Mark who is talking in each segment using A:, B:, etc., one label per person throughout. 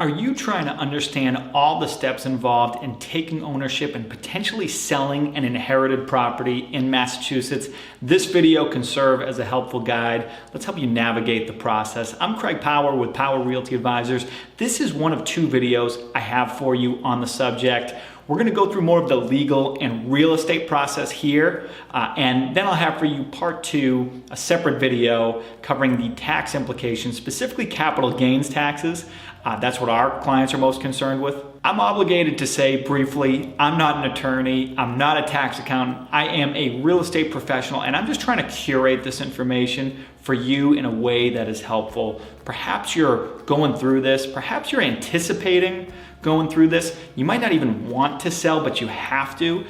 A: Are you trying to understand all the steps involved in taking ownership and potentially selling an inherited property in Massachusetts? This video can serve as a helpful guide. Let's help you navigate the process. I'm Craig Power with Power Realty Advisors. This is one of two videos I have for you on the subject. We're going to go through more of the legal and real estate process here, and then I'll have for you part two, a separate video covering the tax implications, specifically capital gains taxes. That's what our clients are most concerned with. I'm obligated to say briefly, I'm not an attorney, I'm not a tax accountant, I am a real estate professional, and I'm just trying to curate this information for you in a way that is helpful. Perhaps you're going through this, perhaps you're anticipating going through this. You might not even want to sell, but you have to.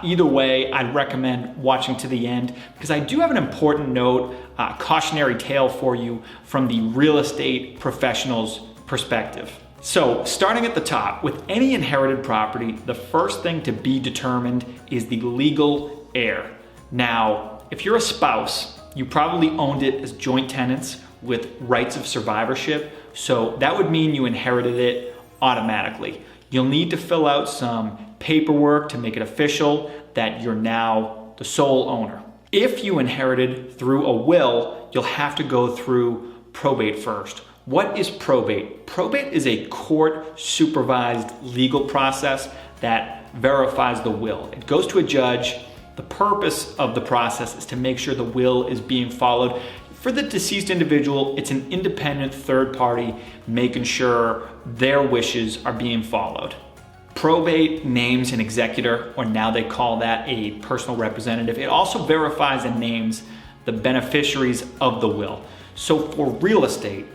A: Either way, I'd recommend watching to the end because I do have an important note, cautionary tale for you from the real estate professional's perspective. So starting at the top, with any inherited property, the first thing to be determined is the legal heir. Now, if you're a spouse, you probably owned it as joint tenants with rights of survivorship. So that would mean you inherited it automatically. You'll need to fill out some paperwork to make it official that you're now the sole owner. If you inherited through a will, you'll have to go through probate first. What is probate? Probate is a court-supervised legal process that verifies the will. It goes to a judge. The purpose of the process is to make sure the will is being followed. For the deceased individual, it's an independent third party making sure their wishes are being followed. Probate names an executor, or now they call that a personal representative. It also verifies and names the beneficiaries of the will. So for real estate,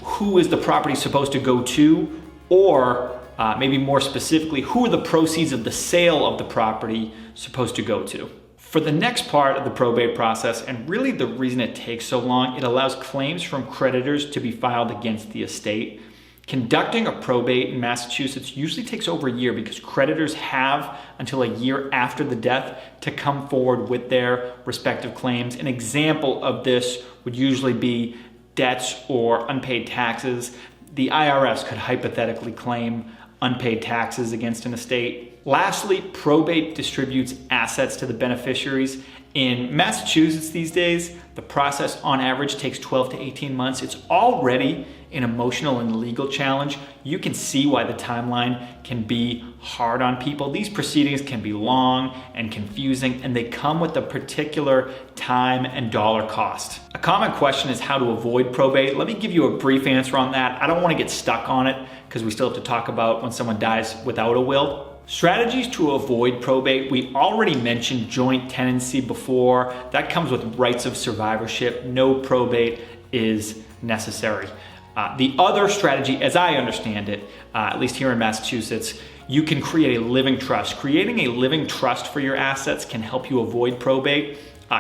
A: who is the property supposed to go to, or maybe more specifically, who are the proceeds of the sale of the property supposed to go to? For the next part of the probate process, and really the reason it takes so long, it allows claims from creditors to be filed against the estate. Conducting a probate in Massachusetts usually takes over a year because creditors have until a year after the death to come forward with their respective claims. An example of this would usually be debts or unpaid taxes. The IRS could hypothetically claim unpaid taxes against an estate. Lastly, probate distributes assets to the beneficiaries. In Massachusetts these days, the process on average takes 12 to 18 months. It's already an emotional and legal challenge. You can see why the timeline can be hard on people. These proceedings can be long and confusing, and they come with a particular time and dollar cost. A common question is how to avoid probate. Let me give you a brief answer on that. I don't want to get stuck on it because we still have to talk about when someone dies without a will. Strategies to avoid probate. We already mentioned joint tenancy before. That comes with rights of survivorship. No probate is necessary. The other strategy, as I understand it, at least here in Massachusetts, you can create a living trust. Creating a living trust for your assets can help you avoid probate.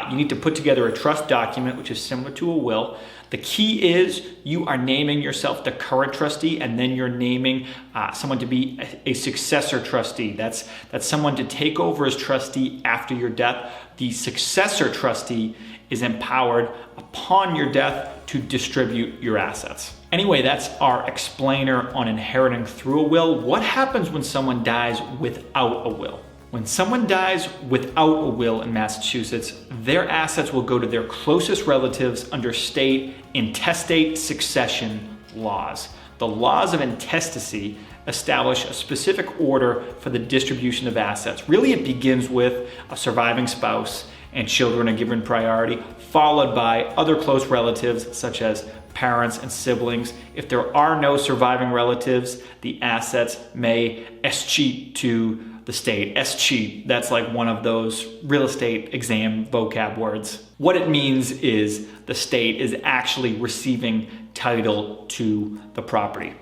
A: You need to put together a trust document, which is similar to a will. The key is you are naming yourself the current trustee, and then you're naming someone to be a successor trustee. That's someone to take over as trustee after your death. The successor trustee is empowered upon your death to distribute your assets. Anyway, that's our explainer on inheriting through a will. What happens when someone dies without a will? When someone dies without a will in Massachusetts, their assets will go to their closest relatives under state intestate succession laws. The laws of intestacy establish a specific order for the distribution of assets. Really, it begins with a surviving spouse and children are given priority, followed by other close relatives such as parents and siblings. If there are no surviving relatives, the assets may escheat to the state. Escheat, that's like one of those real estate exam vocab words. What it means is the state is actually receiving title to the property.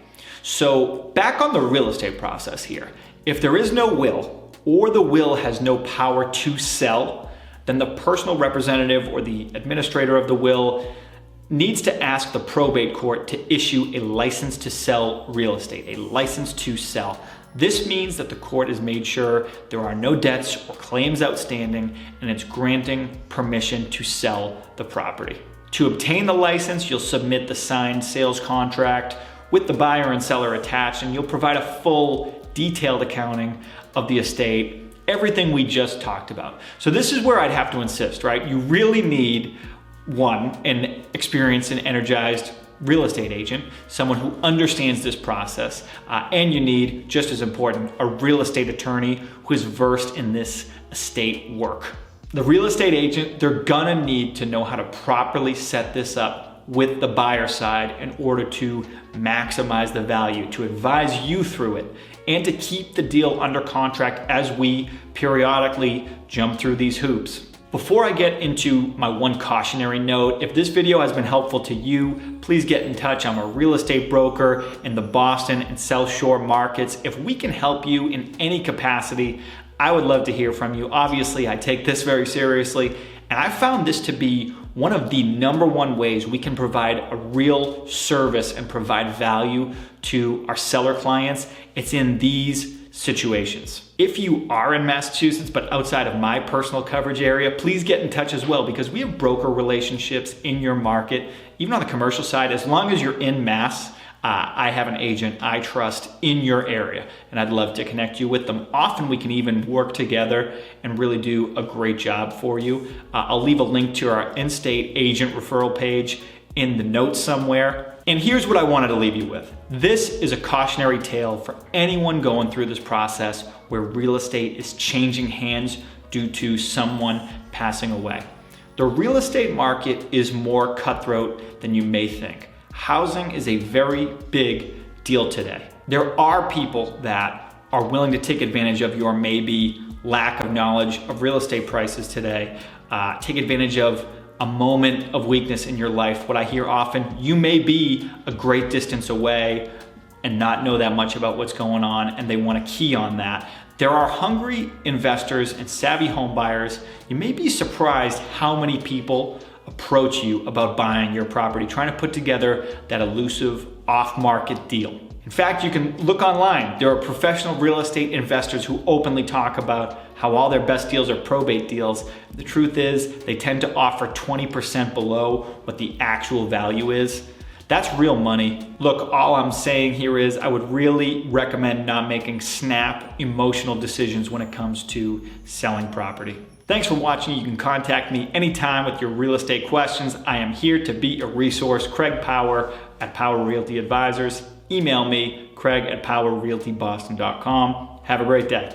A: So back on the real estate process here, if there is no will or the will has no power to sell, then the personal representative or the administrator of the will needs to ask the probate court to issue a license to sell real estate, a license to sell. This means that the court has made sure there are no debts or claims outstanding, and it's granting permission to sell the property. To obtain the license, you'll submit the signed sales contract, with the buyer and seller attached, and you'll provide a full detailed accounting of the estate, everything we just talked about. So this is where I'd have to insist, right? You really need, one, an experienced and energized real estate agent, someone who understands this process, and you need, just as important, a real estate attorney who is versed in this estate work. The real estate agent, they're gonna need to know how to properly set this up with the buyer side in order to maximize the value, to advise you through it, and to keep the deal under contract as we periodically jump through these hoops. Before I get into my one cautionary note, if this video has been helpful to you, please get in touch. I'm a real estate broker in the Boston and South Shore markets. If we can help you in any capacity, I would love to hear from you. Obviously, I take this very seriously, and I found this to be one of the #1 ways we can provide a real service and provide value to our seller clients. It's in these situations. If you are in Massachusetts, but outside of my personal coverage area, please get in touch as well, because we have broker relationships in your market, even on the commercial side. As long as you're in Mass, I have an agent I trust in your area, and I'd love to connect you with them. Often we can even work together and really do a great job for you. I'll leave a link to our in-state agent referral page in the notes somewhere. And here's what I wanted to leave you with. This is a cautionary tale for anyone going through this process where real estate is changing hands due to someone passing away. The real estate market is more cutthroat than you may think. Housing is a very big deal today. There are people that are willing to take advantage of your maybe lack of knowledge of real estate prices today, take advantage of a moment of weakness in your life. What I hear often, you may be a great distance away and not know that much about what's going on, and they want to key on that. There are hungry investors and savvy home buyers. You may be surprised how many people approach you about buying your property, trying to put together that elusive off-market deal. In fact, you can look online. There are professional real estate investors who openly talk about how all their best deals are probate deals. The truth is, they tend to offer 20% below what the actual value is. That's real money. Look, all I'm saying here is I would really recommend not making snap emotional decisions when it comes to selling property. Thanks for watching. You can contact me anytime with your real estate questions. I am here to be a resource. Craig Power at Power Realty Advisors. Email me, craig@powerrealtyboston.com. Have a great day.